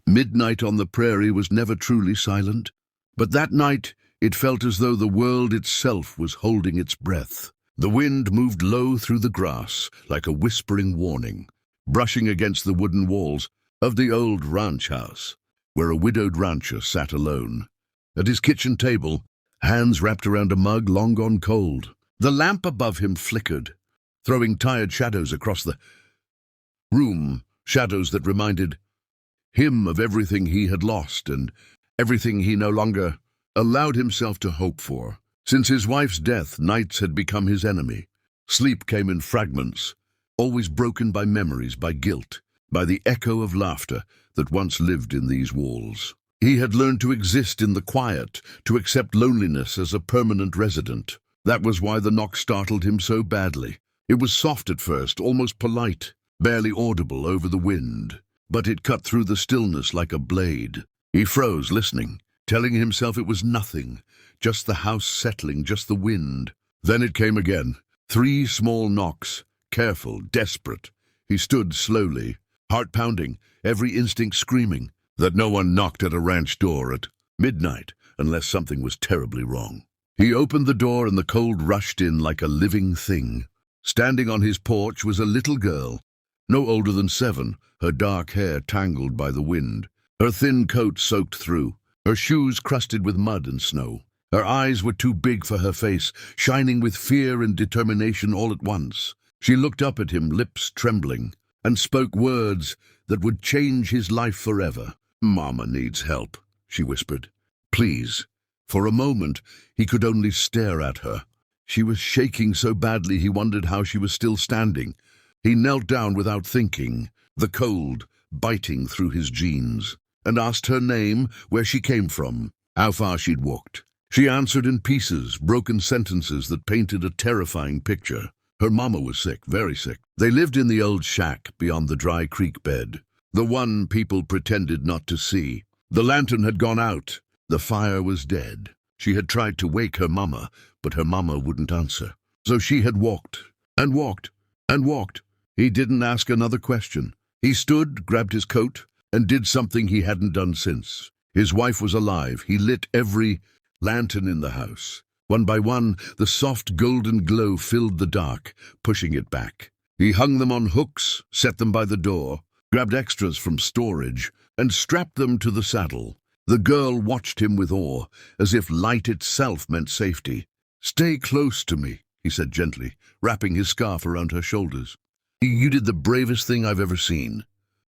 Midnight on the prairie was never truly silent, but that night it felt as though the world itself was holding its breath. The wind moved low through the grass like a whispering warning, brushing against the wooden walls of the old ranch house, where a widowed rancher sat alone. At his kitchen table, hands wrapped around a mug long gone cold. The lamp above him flickered, throwing tired shadows across the room, shadows that reminded him of everything he had lost and everything he no longer allowed himself to hope for. Since his wife's death, nights had become his enemy. Sleep came in fragments, always broken by memories, by guilt, by the echo of laughter that once lived in these walls. He had learned to exist in the quiet, to accept loneliness as a permanent resident. That was why the knock startled him so badly. It was soft at first, almost polite, barely audible over the wind, but it cut through the stillness like a blade. He froze, listening, telling himself it was nothing, just the house settling, just the wind. Then it came again. 3 small knocks, careful, desperate. He stood slowly, heart pounding, every instinct screaming that no one knocked at a ranch door at midnight unless something was terribly wrong. He opened the door and the cold rushed in like a living thing. Standing on his porch was a little girl, no older than 7, her dark hair tangled by the wind, her thin coat soaked through, her shoes crusted with mud and snow. Her eyes were too big for her face, shining with fear and determination all at once. She looked up at him, lips trembling, and spoke words that would change his life forever. "Mama needs help," she whispered. "Please." For a moment, he could only stare at her. She was shaking so badly he wondered how she was still standing. He knelt down without thinking, the cold biting through his jeans, and asked her name, where she came from, how far she'd walked. She answered in pieces, broken sentences that painted a terrifying picture. Her mama was sick, very sick. They lived in the old shack beyond the dry creek bed, the one people pretended not to see. The lantern had gone out. The fire was dead. She had tried to wake her mama, but her mama wouldn't answer. So she had walked, and walked, and walked. He didn't ask another question. He stood, grabbed his coat, and did something he hadn't done since. His wife was alive. He lit every lantern in the house. One by one, the soft golden glow filled the dark, pushing it back. He hung them on hooks, set them by the door, grabbed extras from storage, and strapped them to the saddle. The girl watched him with awe, as if light itself meant safety. "Stay close to me," he said gently, wrapping his scarf around her shoulders. "You did the bravest thing I've ever seen."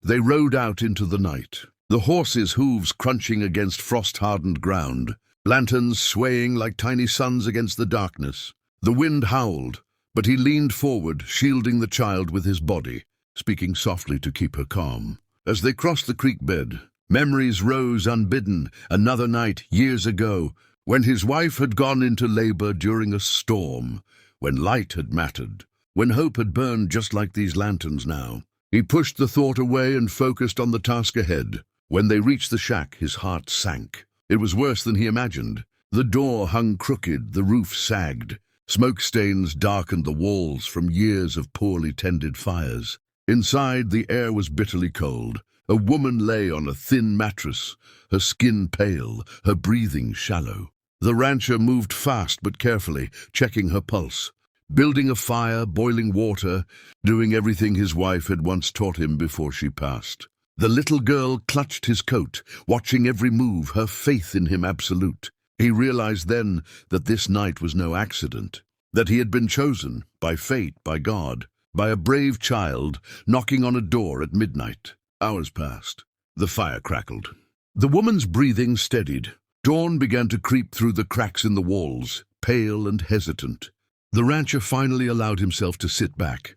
They rode out into the night, the horses' hooves crunching against frost-hardened ground, lanterns swaying like tiny suns against the darkness. The wind howled, but he leaned forward, shielding the child with his body, speaking softly to keep her calm. As they crossed the creek bed, memories rose unbidden. Another night, years ago, when his wife had gone into labor during a storm, when light had mattered, when hope had burned just like these lanterns now. He pushed the thought away and focused on the task ahead. When they reached the shack, his heart sank. It was worse than he imagined. The door hung crooked, the roof sagged. Smoke stains darkened the walls from years of poorly tended fires. Inside, the air was bitterly cold. A woman lay on a thin mattress, her skin pale, her breathing shallow. The rancher moved fast but carefully, checking her pulse, building a fire, boiling water, doing everything his wife had once taught him before she passed. The little girl clutched his coat, watching every move, her faith in him absolute. He realized then that this night was no accident, that he had been chosen by fate, by God, by a brave child knocking on a door at midnight. Hours passed. The fire crackled. The woman's breathing steadied. Dawn began to creep through the cracks in the walls, pale and hesitant. The rancher finally allowed himself to sit back,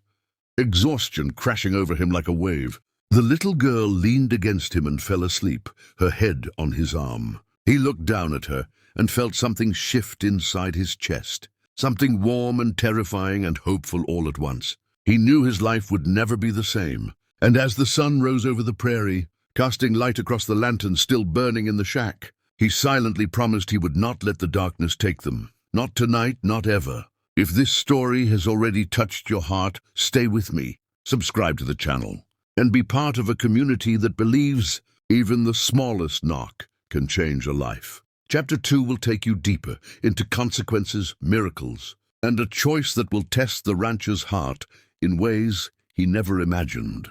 exhaustion crashing over him like a wave. The little girl leaned against him and fell asleep, her head on his arm. He looked down at her and felt something shift inside his chest, something warm and terrifying and hopeful all at once. He knew his life would never be the same. And as the sun rose over the prairie, casting light across the lantern still burning in the shack, he silently promised he would not let the darkness take them. Not tonight, not ever. If this story has already touched your heart, stay with me, subscribe to the channel, and be part of a community that believes Even the smallest knock can change a life. Chapter 2 will take you deeper into consequences, miracles, and a choice that will test the rancher's heart in ways he never imagined.